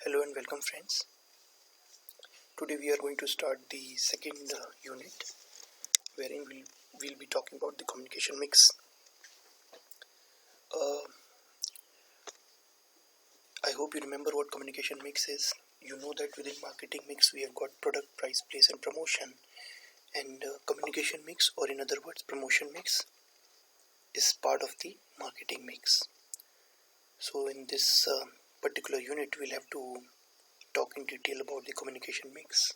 Hello and welcome friends. Today we are going to start the second unit wherein we'll be talking about the communication mix. I hope you remember what communication mix is. You know that within marketing mix we have got product, price, place and promotion, and communication mix, or in other words promotion mix, is part of the marketing mix. So in this particular unit we'll have to talk in detail about the communication mix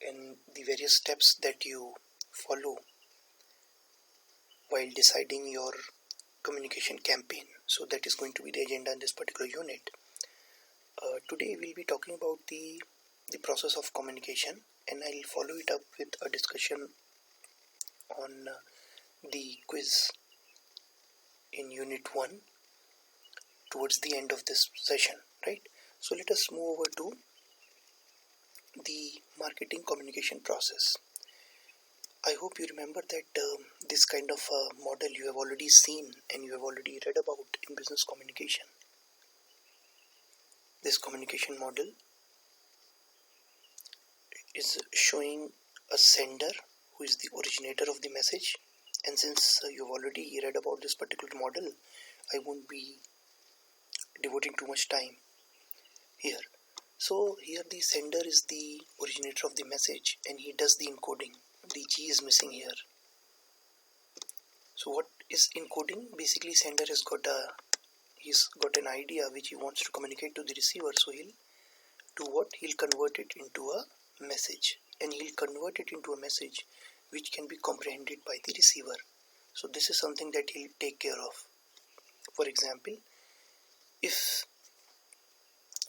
and the various steps that you follow while deciding your communication campaign. So that is going to be the agenda in this particular unit. Today we'll be talking about the process of communication, and I'll follow it up with a discussion on the quiz in unit 1 towards the end of this session, right? So let us move over to the marketing communication process. I hope you remember that this kind of model you have already seen and you have already read about in business communication. This communication model is showing a sender who is the originator of the message, and since you've already read about this particular model, I won't be devoting too much time here. So here the sender is the originator of the message and he does the encoding. The G is missing here. So what is encoding? Basically sender has got an idea which he wants to communicate to the receiver, so he'll do what? He'll convert it into a message, and he'll convert it into a message which can be comprehended by the receiver. So this is something that he'll take care of. For example, if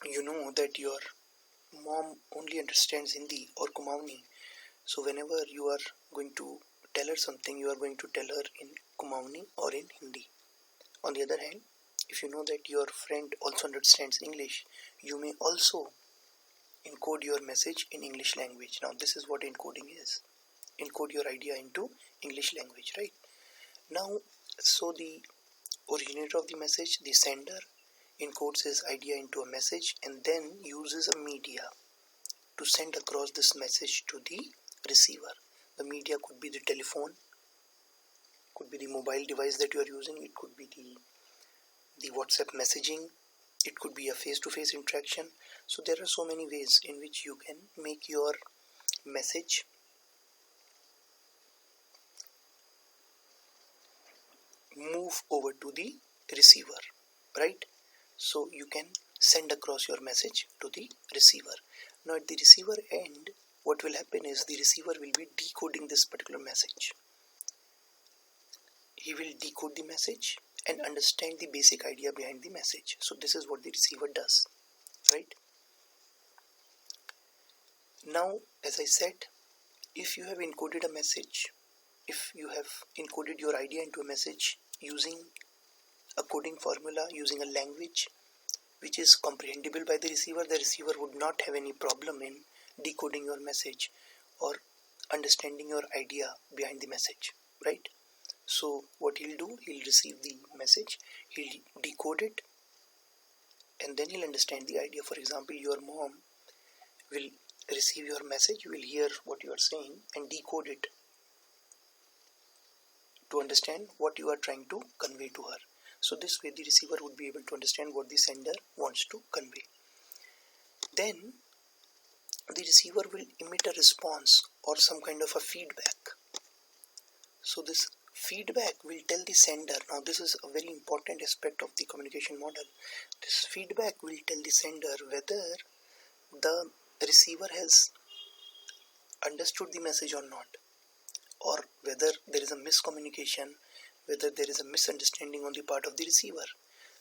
you know that your mom only understands Hindi or Kumauni, so whenever you are going to tell her something, you are going to tell her in Kumauni or in Hindi. On the other hand, if you know that your friend also understands English, you may also encode your message in English language. Now this is what encoding is. Encode your idea into English language, right? Now, so the originator of the message, the sender, encodes his idea into a message and then uses a media to send across this message to the receiver. The media could be the telephone, could be the mobile device that you are using, it could be the WhatsApp messaging, it could be a face-to-face interaction. So there are so many ways in which you can make your message move over to the receiver, right? So you can send across your message to the receiver. Now at the receiver end, what will happen is the receiver will be decoding this particular message. He will decode the message and understand the basic idea behind the message. So this is what the receiver does, right? Now, as I said, if you have encoded a message, if you have encoded your idea into a message using a coding formula, using a language which is comprehensible by the receiver would not have any problem in decoding your message or understanding your idea behind the message, right? So what he'll do, he'll receive the message, he'll decode it, and then he'll understand the idea. For example, your mom will receive your message, you will hear what you are saying and decode it to understand what you are trying to convey to her. So this way the receiver would be able to understand what the sender wants to convey. Then the receiver will emit a response or some kind of a feedback. So this feedback will tell the sender, now this is a very important aspect of the communication model, this feedback will tell the sender whether the receiver has understood the message or not, or whether there is a miscommunication, whether there is a misunderstanding on the part of the receiver.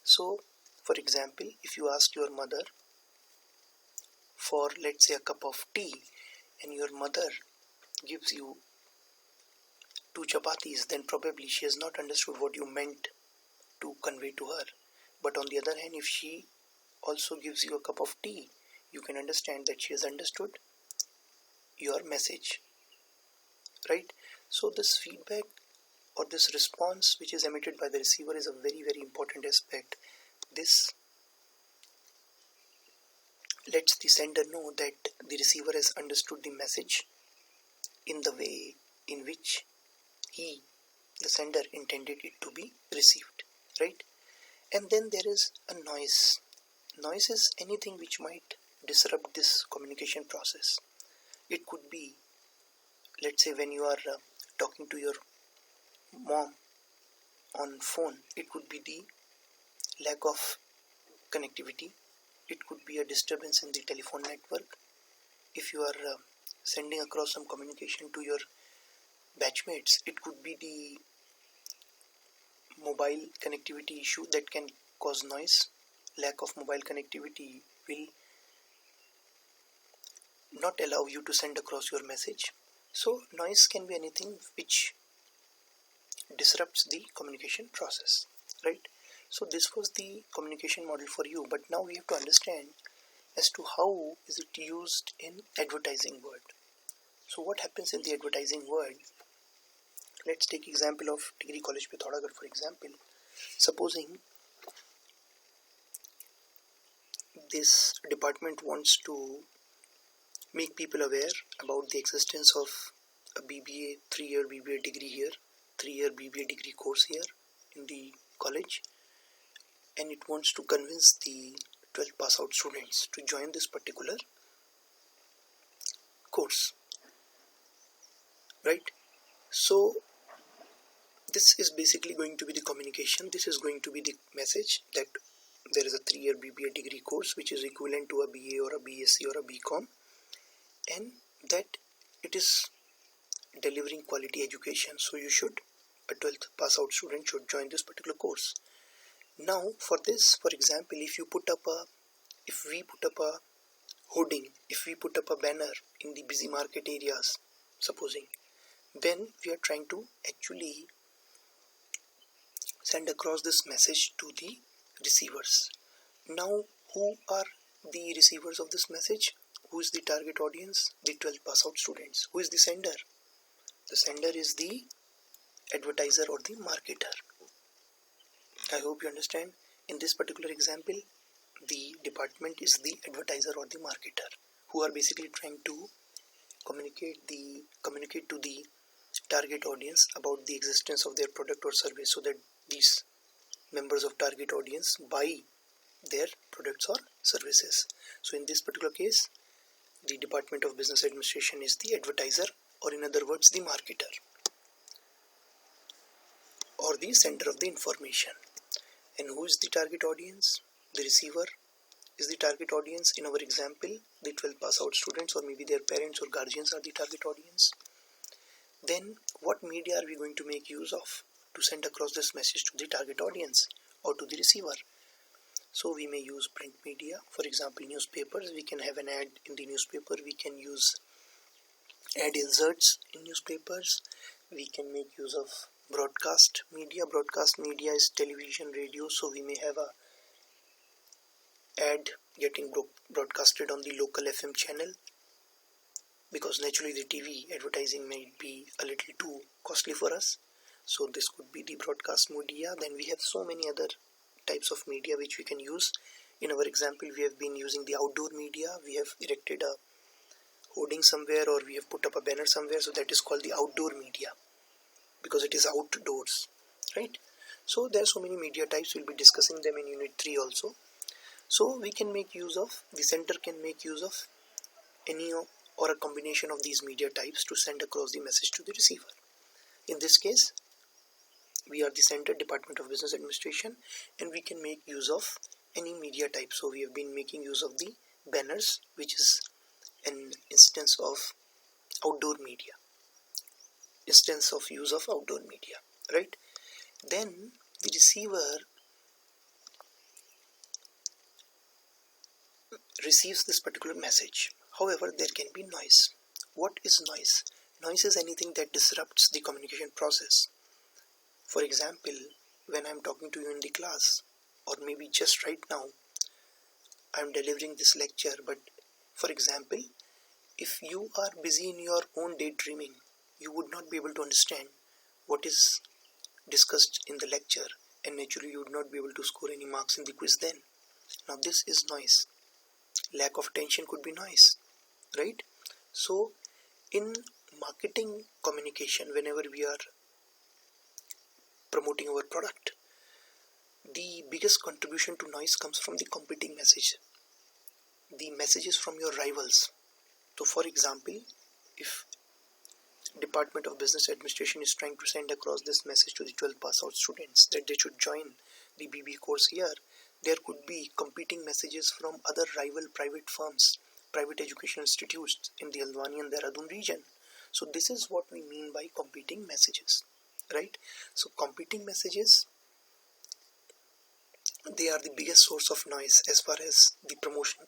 So for example, if you ask your mother for, let's say, a cup of tea and your mother gives you 2 chapatis, then probably she has not understood what you meant to convey to her. But on the other hand, if she also gives you a cup of tea, you can understand that she has understood your message, right? So this feedback or this response which is emitted by the receiver is a very, very important aspect. This lets the sender know that the receiver has understood the message in the way in which the sender, intended it to be received, right? And then there is a noise. Noise is anything which might disrupt this communication process. It could be, let's say, when you are talking to your mom on phone, it could be the lack of connectivity. It could be a disturbance in the telephone network. If you are sending across some communication to your batchmates, it could be the mobile connectivity issue that can cause noise. Lack of mobile connectivity will not allow you to send across your message. So noise can be anything which disrupts the communication process, right? So this was the communication model for you, but now we have to understand as to how is it used in advertising world. So what happens in the advertising world? Let's take example of Degree College Pithoragarh, for example. Supposing this department wants to make people aware about the existence of a BBA, 3-year BBA degree here, 3-year BBA degree course here in the college, and it wants to convince the 12th pass out students to join this particular course, right? So this is basically going to be the communication. This is going to be the message that there is a 3-year BBA degree course which is equivalent to a BA or a BSc or a BCom, and that it is delivering quality education. So you should, a 12th pass out student should join this particular course. Now for this, for example, if we put up a hoarding, if we put up a banner in the busy market areas, supposing, then we are trying to actually send across this message to the receivers. Now who are the receivers of this message? Who is the target audience? The 12th pass out students. Who is the sender? The sender is the advertiser or the marketer. I hope you understand. In this particular example, the department is the advertiser or the marketer, who are basically trying to communicate to the target audience about the existence of their product or service, so that these members of target audience buy their products or services. So in this particular case, the Department of Business Administration is the advertiser, or in other words, the marketer, or the sender of the information. And who is the target audience? The receiver is the target audience. In our example, the 12th pass out students, or maybe their parents or guardians, are the target audience. Then what media are we going to make use of to send across this message to the target audience or to the receiver? So we may use print media, for example newspapers. We can have an ad in the newspaper. We can use ad inserts in newspapers. We can make use of broadcast media. Broadcast media is television, radio, so we may have a ad getting broadcasted on the local FM channel, because naturally the TV advertising might be a little too costly for us. So this could be the broadcast media. Then we have so many other types of media which we can use. In our example, we have been using the outdoor media. We have erected a hoarding somewhere, or we have put up a banner somewhere, so that is called the outdoor media, because it is outdoors, right? So there are so many media types. We'll be discussing them in unit 3 also. So we can make use of, the center can make use of any or a combination of these media types to send across the message to the receiver. In this case, we are the center, Department of Business Administration, and we can make use of any media type. So we have been making use of the banners, which is an instance of outdoor media, instance of use of outdoor media, right? Then the receiver receives this particular message. However, there can be noise. What is noise? Noise is anything that disrupts the communication process. For example, when I am talking to you in the class, or maybe just right now, I am delivering this lecture, but for example, if you are busy in your own daydreaming, you would not be able to understand what is discussed in the lecture, and naturally you would not be able to score any marks in the quiz then. Now this is noise. Lack of attention could be noise, right? So in marketing communication, whenever we are promoting our product, the biggest contribution to noise comes from the competing message, the messages from your rivals. So for example, if Department of Business Administration is trying to send across this message to the 12 pass out students that they should join the BB course here, there could be competing messages from other rival private firms, private educational institutes in the Haldwani and Dehradun region. So this is what we mean by competing messages, right? So competing messages, they are the biggest source of noise as far as the promotion,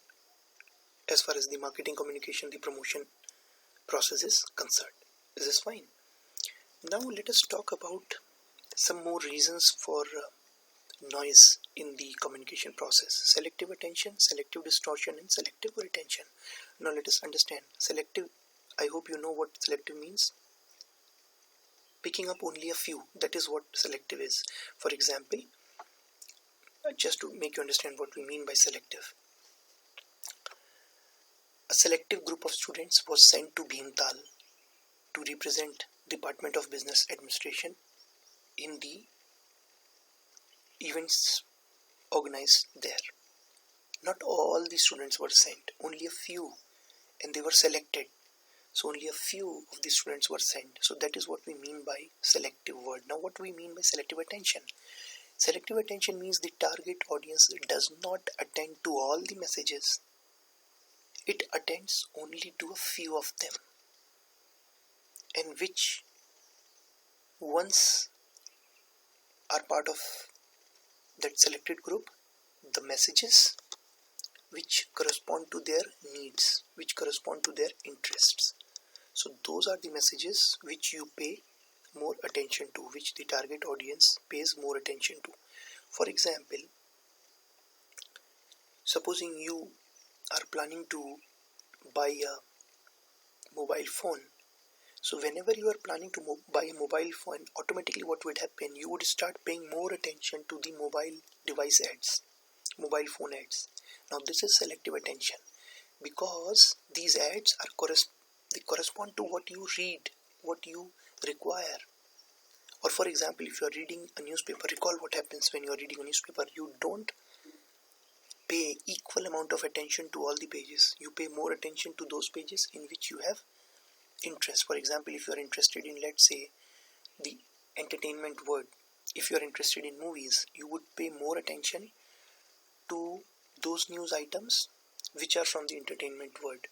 as far as the marketing communication, the promotion process is concerned. Is this fine? Now let us talk about some more reasons for noise in the communication process. Selective attention, selective distortion, and selective retention. Now let us understand. Selective, I hope you know what selective means. Picking up only a few, that is what selective is. For example, just to make you understand what we mean by selective. A selective group of students was sent to Bhimtal to represent Department of Business Administration in the events organized there. Not all the students were sent, only a few, and they were selected. So only a few of the students were sent. So that is what we mean by selective word. Now what we mean by selective attention? Selective attention means the target audience does not attend to all the messages. It attends only to a few of them. And which ones are part of that selected group? The messages which correspond to their needs, which correspond to their interests. So those are the messages which you pay more attention to, which the target audience pays more attention to. For example, supposing you are planning to buy a mobile phone. So whenever you are planning to buy a mobile phone, automatically what would happen? You would start paying more attention to the mobile device ads, mobile phone ads. Now this is selective attention, because these ads are they correspond to what you read, what you require. Or for example, if you are reading a newspaper, recall what happens when you are reading a newspaper. You don't pay equal amount of attention to all the pages. You pay more attention to those pages in which you have interest. For example, if you are interested in, let's say, the entertainment word, if you are interested in movies, you would pay more attention to those news items which are from the entertainment word,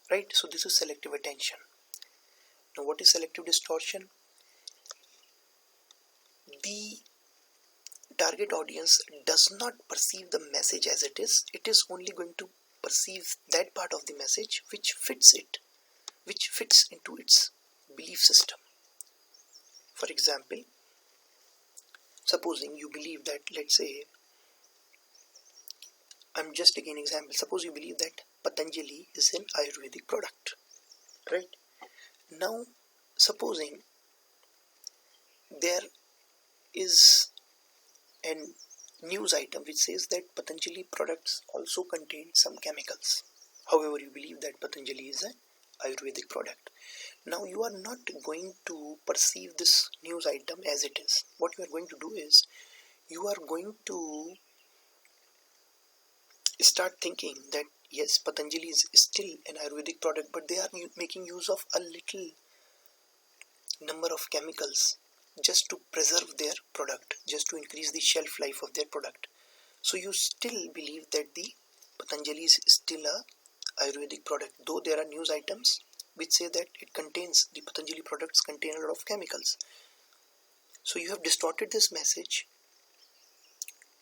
right? So this is selective attention. Now what is selective distortion? The target audience does not perceive the message as it is. It is only going to perceive that part of the message which fits it, which fits into its belief system. For example, supposing you believe that, let's say, I'm just taking an example. Suppose you believe that Patanjali is an Ayurvedic product, right? Now, supposing there is a news item which says that Patanjali products also contain some chemicals. However, you believe that Patanjali is an Ayurvedic product. Now, you are not going to perceive this news item as it is. What you are going to do is, you are going to start thinking that yes, Patanjali is still an Ayurvedic product, but they are making use of a little number of chemicals just to preserve their product, just to increase the shelf life of their product. So you still believe that the Patanjali is still a Ayurvedic product, though there are news items which say that it contains, the Patanjali products contain a lot of chemicals. So you have distorted this message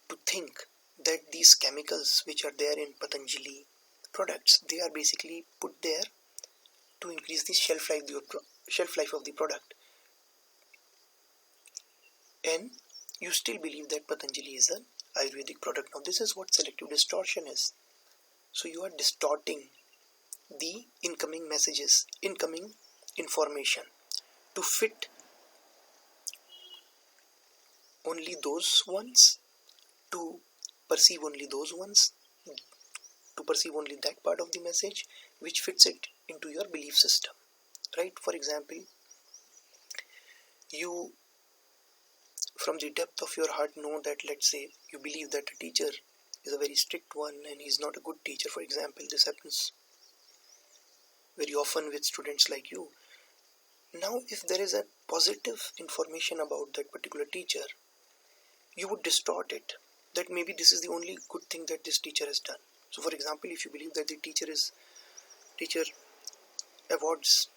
to think that these chemicals which are there in Patanjali products, they are basically put there to increase the shelf life of the product. And you still believe that Patanjali is an Ayurvedic product. Now this is what selective distortion is. So you are distorting the incoming messages, incoming information to fit only those ones, to perceive only those ones, to perceive only that part of the message which fits it into your belief system, right? For example, you from the depth of your heart know that, let's say, you believe that a teacher is a very strict one and he's not a good teacher. For example, this happens very often with students like you. Now, if there is a positive information about that particular teacher, you would distort it, that maybe this is the only good thing that this teacher has done. So for example, if you believe that the teacher awards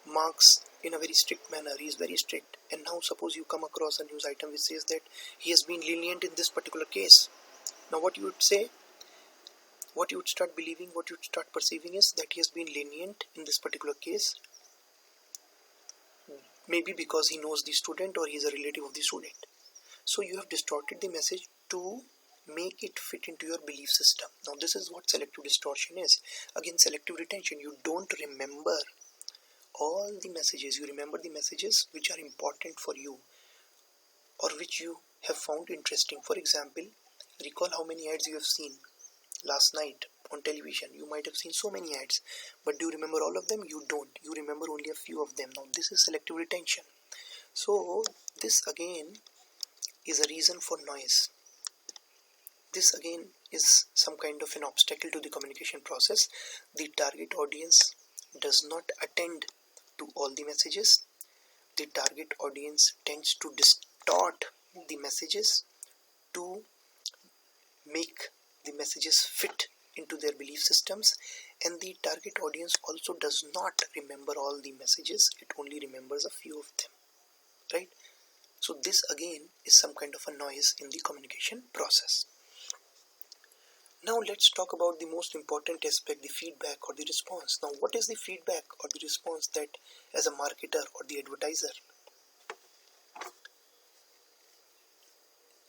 marks in a very strict manner, he is very strict, and now suppose you come across a news item which says that he has been lenient in this particular case. Now what you would say, what you would start believing, what you would start perceiving is that he has been lenient in this particular case, maybe because he knows the student or he is a relative of the student. So you have distorted the message to make it fit into your belief system. Now this is what selective distortion is. Again, selective retention. You don't remember all the messages. You remember the messages which are important for you or which you have found interesting. For example, recall how many ads you have seen last night on television. You might have seen so many ads, but do you remember all of them? You don't. You remember only a few of them. Now this is selective retention. So this again is a reason for noise. This again is some kind of an obstacle to the communication process. The target audience does not attend to all the messages. The target audience tends to distort the messages to make the messages fit into their belief systems, and the target audience also does not remember all the messages. It only remembers a few of them, right? So this again is some kind of a noise in the communication process. Now let's talk about the most important aspect, the feedback or the response. Now what is the feedback or the response that as a marketer or the advertiser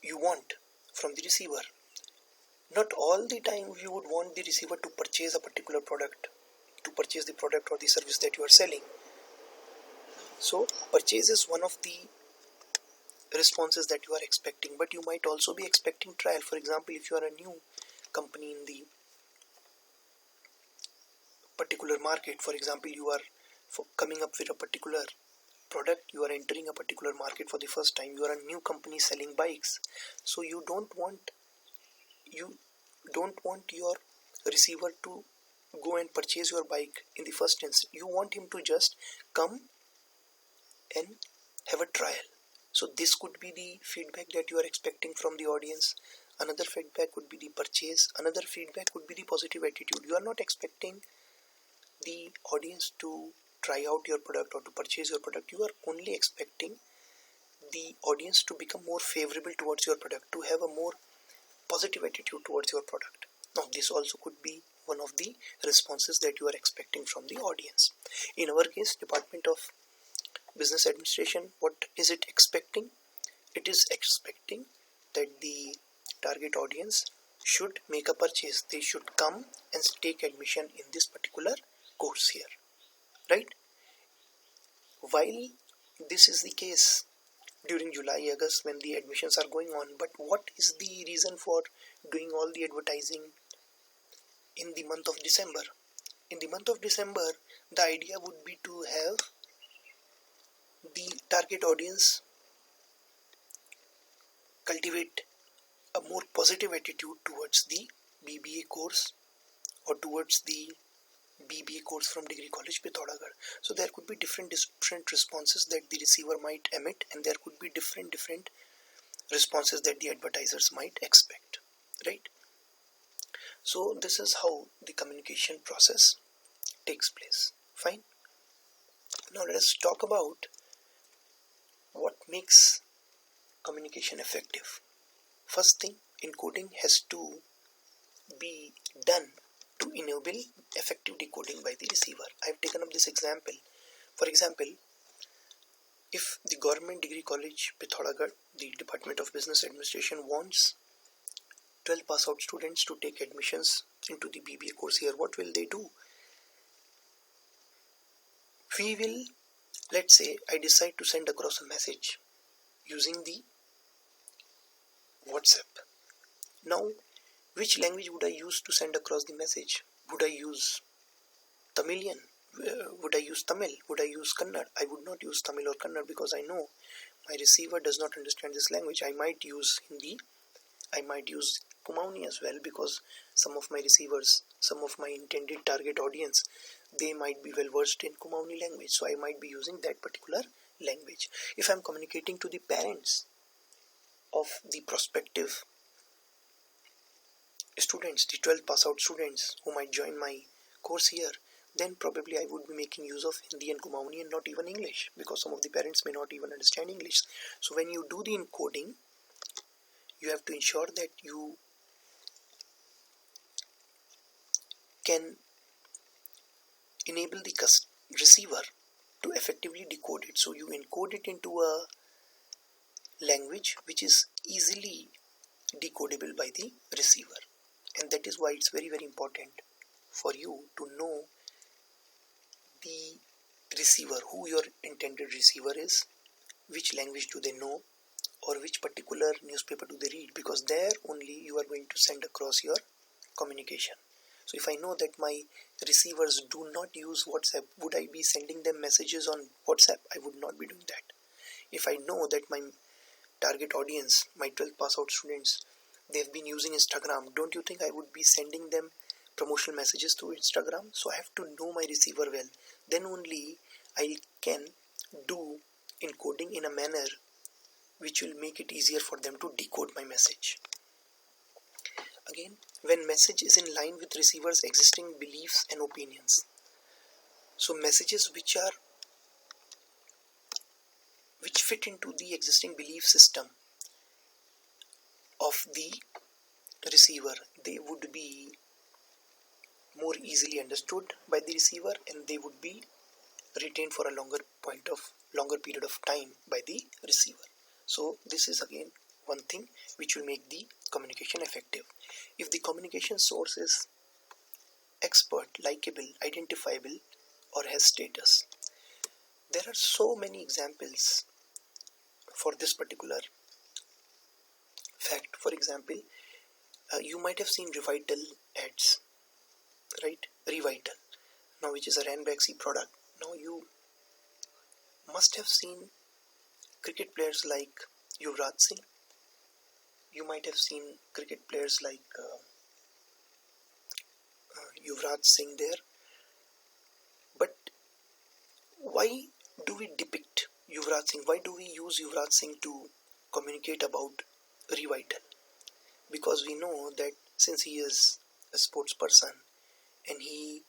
you want from the receiver? Not all the time you would want the receiver to purchase a particular product, to purchase the product or the service that you are selling. So purchase is one of the responses that you are expecting, but you might also be expecting trial. For example, if you are a new company in the particular market, for example, you are coming up with a particular product, you are entering a particular market for the first time, you are a new company selling bikes, so you don't want your receiver to go and purchase your bike in the first instance. You want him to just come and have a trial. So this could be the feedback that you are expecting from the audience. Another feedback would be the purchase. Another feedback would be the positive attitude. You are not expecting the audience to try out your product or to purchase your product. You are only expecting the audience to become more favorable towards your product, to have a more positive attitude towards your product. Now this also could be one of the responses that you are expecting from the audience. In our case, Department of Business Administration, what is it expecting? It is expecting that the target audience should make a purchase. They should come and take admission in this particular course here, right? While this is the case during July, August when the admissions are going on, but what is the reason for doing all the advertising in the month of December? In the month of December, the idea would be to have the target audience cultivate a more positive attitude towards the BBA course or towards the BBA course from Degree College Pithoragarh. So there could be different responses that the receiver might emit, and there could be different responses that the advertisers might expect, right? So this is how the communication process takes place. Fine. Now let us talk about what makes communication effective. First thing, encoding has to be done to enable effective decoding by the receiver. I have taken up this example. For example, if the Government Degree College Pithoragarh, the Department of Business Administration, wants 12 pass out students to take admissions into the BBA course here, what will they do? We will, let's say I decide to send across a message using the WhatsApp. Now Which language would I use to send across the message? Would I use Tamilian? Would I use Tamil? Would I use Kannada? I would not use Tamil or Kannada because I know my receiver does not understand this language. I might use Hindi. I might use Kumaoni as well because some of my receivers, some of my intended target audience, they might be well versed in Kumaoni language. So I might be using that particular language. If I'm communicating to the parents of the prospective students, the 12th pass out students who might join my course here, then probably I would be making use of Hindi and Kumaoni and not even English because some of the parents may not even understand English. So when you do the encoding, you have to ensure that you can enable the receiver to effectively decode it. So you encode it into a language which is easily decodable by the receiver. And that is why it's very, very important for you to know the receiver, who your intended receiver is, which language do they know, or which particular newspaper do they read, because there only you are going to send across your communication. So if I know that my receivers do not use WhatsApp, would I be sending them messages on WhatsApp? I would not be doing that. If I know that my target audience, my 12th pass out students, they've been using Instagram, don't you think I would be sending them promotional messages through Instagram? So I have to know my receiver well. Then only I can do encoding in a manner which will make it easier for them to decode my message. Again, when message is in line with receiver's existing beliefs and opinions. So messages which fit into the existing belief system of the receiver, they would be more easily understood by the receiver and they would be retained for a longer period of time by the receiver. So this is again one thing which will make the communication effective. If the communication source is expert, likable, identifiable, or has status, there are so many examples for this particular fact. For example, you might have seen Revital ads, right? Revital, now which is a Ranbaxy product. Now you must have seen cricket players like Yuvraj Singh. You might have seen cricket players like Yuvraj Singh there. But why do we depict Yuvraj Singh? Why do we use Yuvraj Singh to communicate about Revital? Because we know that since he is a sports person and he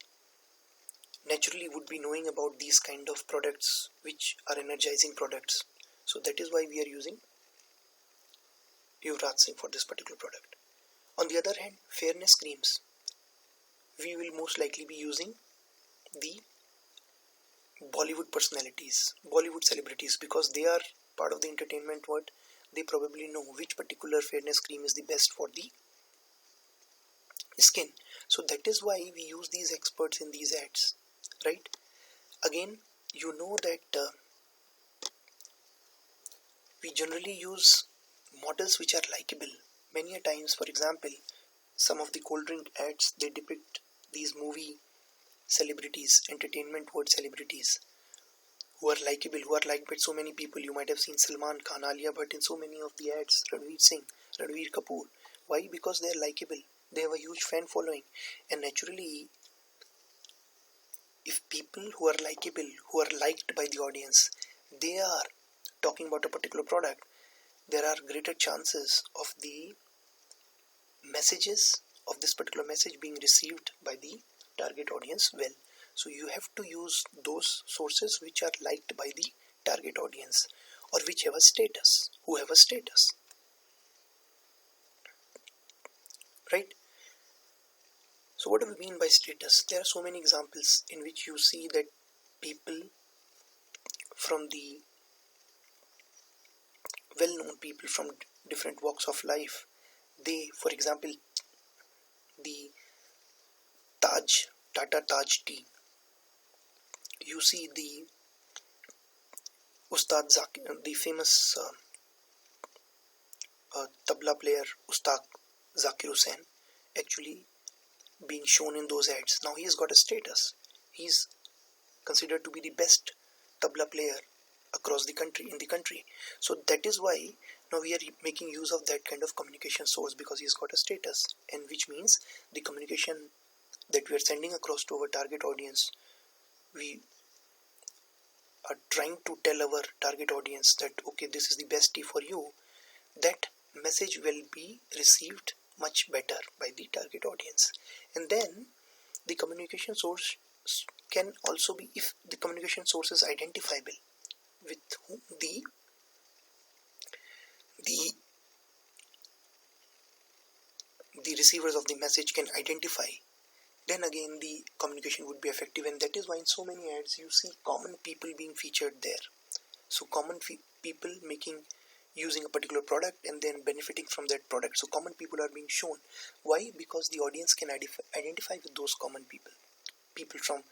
naturally would be knowing about these kind of products which are energizing products. So that is why we are using Yuvraj Singh for this particular product. On the other hand, fairness creams, we will most likely be using the Bollywood personalities, Bollywood celebrities, because they are part of the entertainment world. They probably know which particular fairness cream is the best for the skin. So that is why we use these experts in these ads, right? Again, you know that we generally use models which are likable. Many a times, for example, some of the cold drink ads, they depict these movie celebrities, entertainment world celebrities who are likable, who are liked by so many people. You might have seen Salman Khan, Alia Bhatt in so many of the ads, Ranveer Singh, Ranveer Kapoor. Why? Because they are likable. They have a huge fan following. And naturally, if people who are likable, who are liked by the audience, they are talking about a particular product, there are greater chances of the messages of this particular message being received by the target audience well. So you have to use those sources which are liked by the target audience or which have a status, who have a status, right? So what do we mean by status? There are so many examples in which you see that people from the well-known people from different walks of life, they, for example, the Tata Taj tea, you see the Ustad Zakir, the famous tabla player Ustad Zakir Hussain, actually being shown in those ads. Now he has got a status. He's considered to be the best tabla player across the country, in the country. So that is why now we are making use of that kind of communication source, because he's got a status, and which means the communication that we are sending across to our target audience, we are trying to tell our target audience that okay, this is the best tea for you. That message will be received much better by the target audience. And then the communication source can also be, if the communication source is identifiable, with whom the receivers of the message can identify, then again the communication would be effective. And that is why in so many ads you see common people being featured there. So common people using a particular product and then benefiting from that product. So common people are being shown. Why? Because the audience can identify with those common people from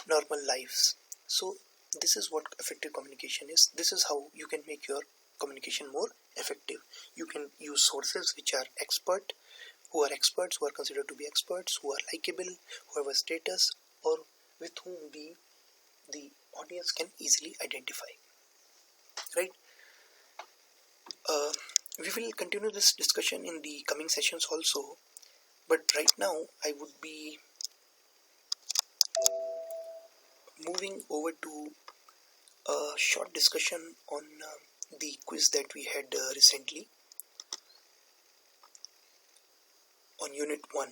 normal lives. So this is what effective communication is. This is how you can make your communication more effective. You can use sources which are who are considered to be experts, who are likable, who have a status, or with whom the audience can easily identify. Right? We will continue this discussion in the coming sessions also, but right now I would be moving over to a short discussion on the quiz that we had recently on Unit 1,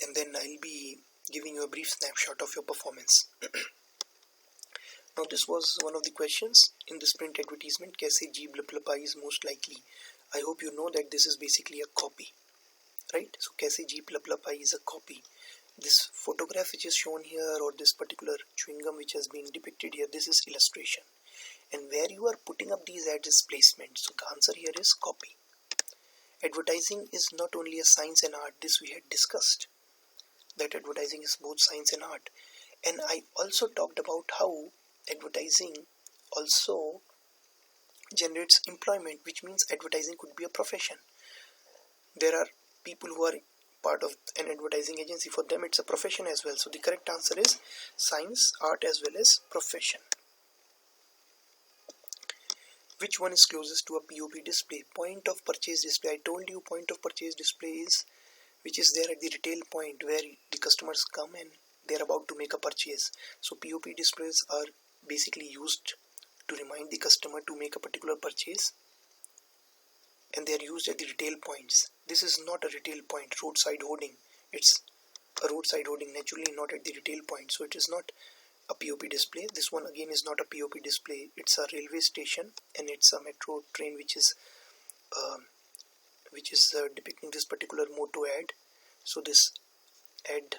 and then I'll be giving you a brief snapshot of your performance. Now this was one of the questions in this print advertisement, Kaise Jeep Laplapa is most likely. I hope you know that this is basically a copy, right? So Kaise Jeep Laplapa is a copy. This photograph which is shown here, or this particular chewing gum which has been depicted here, this is illustration. And where you are putting up these ads is placement. So the answer here is copy. Advertising is not only a science and art. This we had discussed, that advertising is both science and art. And I also talked about how advertising also generates employment, which means advertising could be a profession. There are people who are part of an advertising agency. For them it's a profession as well. So the correct answer is science, art as well as profession. Which one is closest to a POP display? Point of purchase display. I told you point of purchase display is which is there at the retail point where the customers come and they are about to make a purchase. So POP displays are basically used to remind the customer to make a particular purchase, and they are used at the retail points. This is not a retail point, roadside hoarding. It's a roadside hoarding, naturally not at the retail point. So it is not a POP display. This one again is not a POP display. It's a railway station and it's a metro train which is depicting this particular motto ad. So this ad,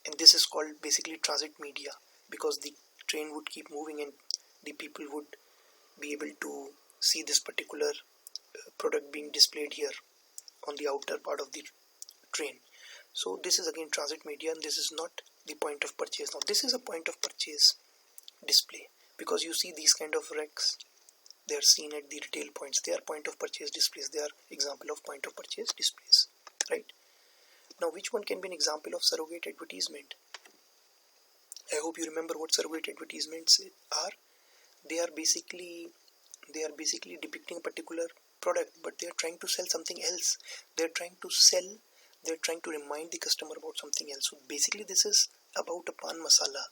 and this is called basically transit media, because the train would keep moving and the people would be able to see this particular product being displayed here on the outer part of the train. So this is again transit media, and this is not the point of purchase. Now this is a point of purchase display, because you see these kind of racks, they are seen at the retail points. They are point of purchase displays. They are example of point of purchase displays, right? Now which one can be an example of surrogate advertisement? I hope you remember what surrogate advertisements are. They are basically depicting a particular product, but they are trying to sell something else. They are trying to remind the customer about something else. So basically this is about a pan masala.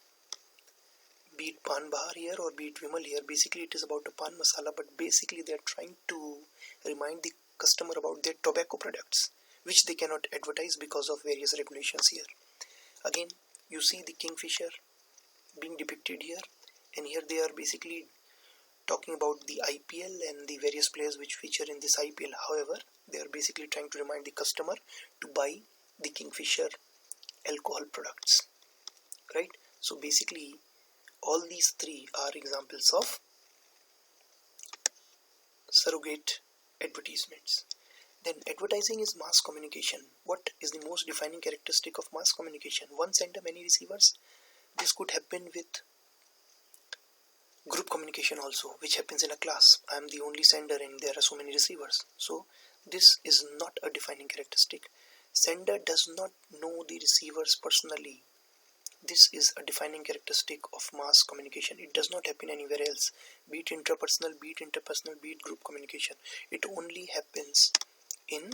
Be it pan bahar here or be it Vimal here, basically it is about a pan masala, but basically they are trying to remind the customer about their tobacco products, which they cannot advertise because of various regulations here. Again, you see the kingfisher being depicted here, and here they are basically talking about the IPL and the various players which feature in this IPL. However, they are basically trying to remind the customer to buy the kingfisher alcohol products, right? So basically all these three are examples of surrogate advertisements. Then advertising is mass communication. What is the most defining characteristic of mass communication? One sender, many receivers. This could happen with group communication also, which happens in a class. I am the only sender and there are so many receivers. So This is not a defining characteristic. Sender does not know the receivers personally. This is a defining characteristic of mass communication. It does not happen anywhere else, be it intrapersonal, be it group communication. It only happens in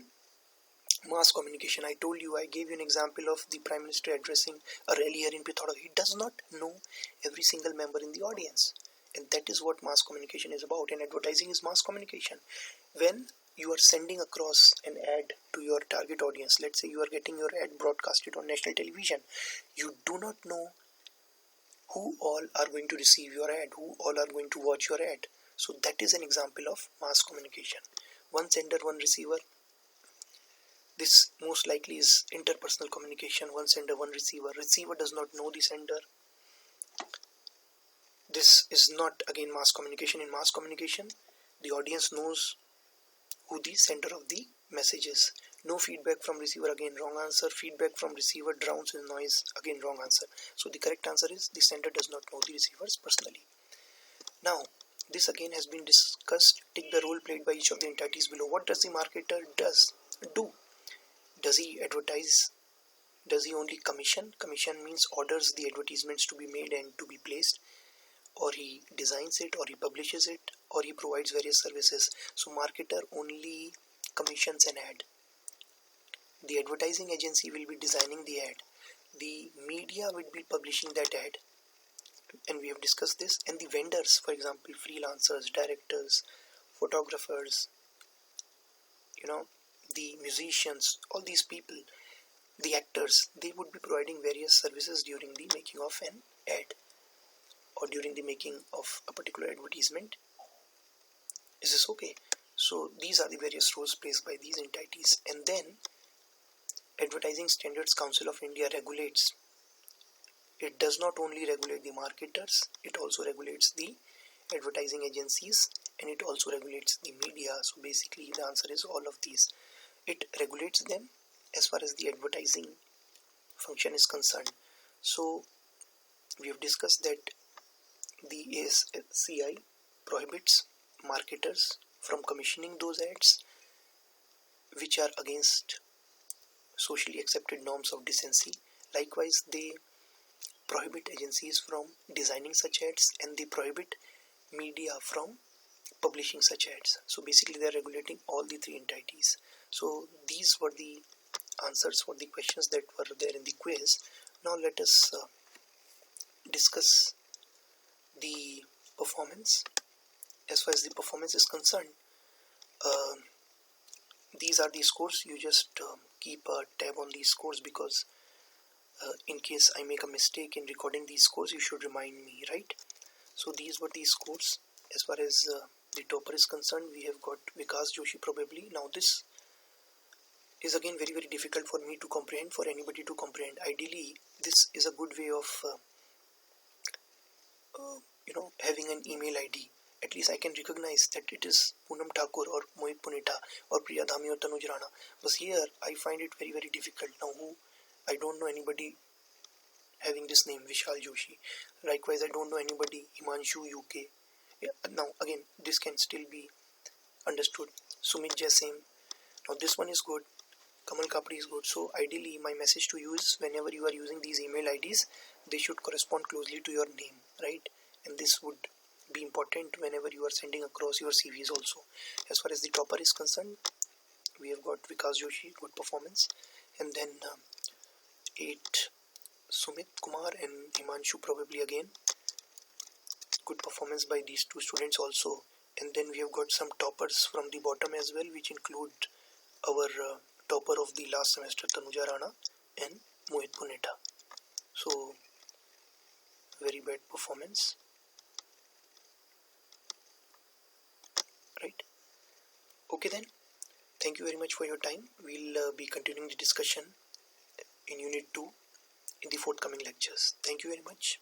mass communication. I told you, I gave you an example of the Prime Minister addressing a rally here in Pithoda. He does not know every single member in the audience. And that is what mass communication is about. And advertising is mass communication. When you are sending across an ad to your target audience, let's say you are getting your ad broadcasted on national television, you do not know who all are going to receive your ad, who all are going to watch your ad. So that is an example of mass communication. One sender, one receiver. This most likely is interpersonal communication. One sender, one receiver. Receiver does not know the sender. This is not again mass communication. In mass communication, the audience knows who the sender of the message is. No feedback from receiver, again wrong answer. Feedback from receiver drowns in noise, again wrong answer. So the correct answer is the sender does not know the receivers personally. Now this again has been discussed. Take the role played by each of the entities below. What does the marketer do? Does he advertise? Does he only commission? Commission means orders the advertisements to be made and to be placed, or he designs it, or he publishes it, or he provides various services. So marketer only commissions an ad. The advertising agency will be designing the ad. The media will be publishing that ad, and we have discussed this. And the vendors, for example, freelancers, directors, photographers, the musicians, all these people, the actors, they would be providing various services during the making of an ad or during the making of a particular advertisement. Is this okay? So these are the various roles played by these entities. And then Advertising Standards Council of India regulates. It does not only regulate the marketers, it also regulates the advertising agencies, and it also regulates the media. So basically the answer is all of these. It regulates them as far as the advertising function is concerned. So we have discussed that the ASCI prohibits marketers from commissioning those ads which are against socially accepted norms of decency. Likewise, they prohibit agencies from designing such ads, and they prohibit media from publishing such ads. So basically they are regulating all the three entities. So these were the answers for the questions that were there in the quiz. Now let us discuss the performance. As far as the performance is concerned, these are the scores. You just keep a tab on these scores, because in case I make a mistake in recording these scores, you should remind me, right? So these were the scores. As far as the topper is concerned, we have got Vikas Joshi probably. Now this is again very difficult for me to comprehend, for anybody to comprehend. Ideally, this is a good way of having an email ID. At least I can recognize that it is Poonam Thakur or Mohit Punita or Priya Dhami or Tanuj Rana. But here I find it very difficult. Now I don't know anybody having this name, Vishal Joshi. Likewise, I don't know anybody, Himanshu UK. Yeah, now again, this can still be understood. Sumit Jasim. Now this one is good. Kamal Kapdi is good. So ideally, my message to you is, whenever you are using these email IDs, they should correspond closely to your name, right? And this would be important whenever you are sending across your CVs also. As far as the topper is concerned, we have got Vikas Joshi, good performance, and then 8 Sumit Kumar and Himanshu probably again, good performance by these two students also. And then we have got some toppers from the bottom as well, which include our topper of the last semester, Tanuja Rana and Mohit Puneta. So very bad performance, right? Okay then, thank you very much for your time. We'll be continuing the discussion in Unit 2 in the forthcoming lectures. Thank you very much.